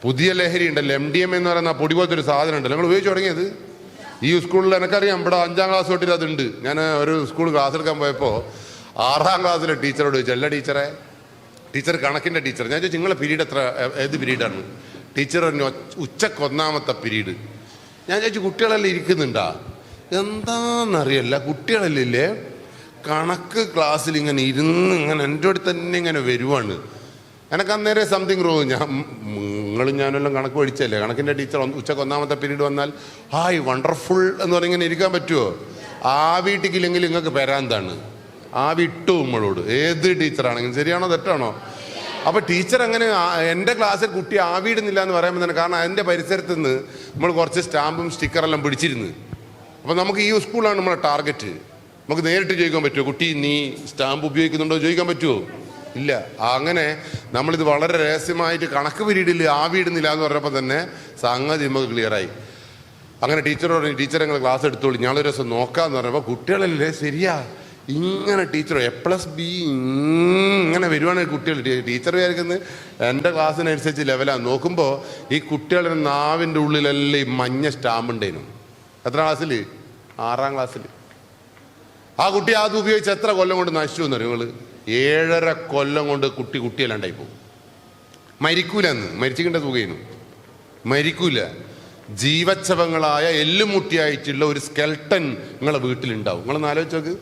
പുതിയ ലഹരി ഉണ്ടല്ലോ, MDMA എന്ന് പറയുന്ന പൊടി പോലത്തെ ഒരു സാധനം ഉണ്ടല്ലോ, നിങ്ങൾ ഉപയോഗിച്ച് തുടങ്ങിയത് ഈ സ്കൂളിൽ. എനിക്കറിയാം, ഇവിടെ 5ാം ക്ലാസ് തൊട്ടിട്ട് അതുണ്ട്. ഞാൻ ഒരു സ്കൂൾ ക്ലാസ് എടുക്കാൻ പോയപ്പോൾ 6ാം ക്ലാസ്സിലെ ടീച്ചറോട് ചോദിച്ചു, അല്ല ടീച്ചറെ, ടീച്ചർ കണക്കിൻ്റെ ടീച്ചർ, ഞാൻ ചോദിച്ചു നിങ്ങളെ പീരീഡ് ഏത് പീരീഡാണ്? ടീച്ചർ പറഞ്ഞു ഉച്ചക്ക് 1ാമത്തെ പീരീഡ്. ഞാൻ ചോദിച്ചു കുട്ടികളെല്ലാം ഇരിക്കുന്നുണ്ടാ? എന്താണെന്നറിയല്ല, കുട്ടികളല്ലേ കണക്ക് ക്ലാസ്സിൽ ഇങ്ങനെ ഇരുന്ന് ഇങ്ങനെ എൻ്റെ അടുത്ത് തന്നെ ഇങ്ങനെ വരുവാണ്. എനിക്ക് അന്നേരം സംതിങ് റോങ്. നിങ്ങളും ഞാനെല്ലാം കണക്ക് പഠിച്ചല്ലേ, കണക്കിൻ്റെ ടീച്ചർ ഉച്ചക്ക് 1ാമത്തെ പീരീഡ് വന്നാൽ ഹായ് വണ്ടർഫുൾ എന്ന് പറഞ്ഞ് ഇങ്ങനെ ഇരിക്കാൻ പറ്റുമോ? വീട്ടിക്കില്ലെങ്കിൽ നിങ്ങൾക്ക് പെരാന്താണ്. വിട്ടു നമ്മളോട്, ഏത് ടീച്ചറാണെങ്കിലും. ശരിയാണോ തെറ്റാണോ? അപ്പോൾ ടീച്ചർ അങ്ങനെ എൻ്റെ ക്ലാസ്സിൽ കുട്ടി ആവിയിടുന്നില്ല എന്ന് പറയുമ്പോൾ തന്നെ, കാരണം അതിൻ്റെ പരിസരത്ത് നിന്ന് നമ്മൾ കുറച്ച് സ്റ്റാമ്പും സ്റ്റിക്കറെല്ലാം പിടിച്ചിരുന്നു. അപ്പോൾ നമുക്ക് ഈ സ്കൂളാണ് നമ്മളെ ടാർഗറ്റ്. നമുക്ക് നേരിട്ട് ചോദിക്കാൻ പറ്റുമോ, കുട്ടി നീ സ്റ്റാമ്പ് ഉപയോഗിക്കുന്നുണ്ടോ ചോദിക്കാൻ പറ്റുമോ? ഇല്ല. അങ്ങനെ നമ്മളിത് വളരെ രഹസ്യമായിട്ട് കണക്ക് പീരീഡിൽ ആവിയിടുന്നില്ല എന്ന് പറഞ്ഞപ്പോൾ തന്നെ സംഗതി നമുക്ക് ക്ലിയറായി. അങ്ങനെ ടീച്ചറോട് പറഞ്ഞു, ടീച്ചർ ഞങ്ങൾ ക്ലാസ് എടുത്തോളൂ, ഞാനൊരു ദിവസം നോക്കാമെന്ന് പറഞ്ഞപ്പോൾ കുട്ടികളല്ലേ ശരിയാ ഇങ്ങനെ ടീച്ചറോ A+B ഇങ്ങനെ വരുവാണെങ്കിൽ കുട്ടികൾ, ടീച്ചർ വിചാരിക്കുന്നത് എൻ്റെ ക്ലാസ്സിനനുസരിച്ച് ലെവലാണ്. നോക്കുമ്പോൾ ഈ കുട്ടികളുടെ നാവിൻ്റെ ഉള്ളിലെല്ലാം ഈ മഞ്ഞ സ്റ്റാമ്പ് ഉണ്ടായിരുന്നു. എത്ര ക്ലാസ്സിൽ? 6ാം ക്ലാസ്സിൽ. ആ കുട്ടി അത് ഉപയോഗിച്ച് എത്ര കൊല്ലം കൊണ്ട് നശിച്ചു എന്ന് നിങ്ങൾ? 7.5 കൊല്ലം കൊണ്ട് കുട്ടിയല്ലാണ്ടായി പോകും. മരിക്കൂലെന്ന്, മരിച്ചിക്കേണ്ട തുകയുന്നു, മരിക്കൂല. ജീവച്ഛവങ്ങളായ എല്ലുമുട്ടിയായിട്ടുള്ള ഒരു സ്കെൽട്ടൻ നിങ്ങളെ വീട്ടിലുണ്ടാവും. നിങ്ങളൊന്ന് ആലോചിച്ച് നോക്ക്.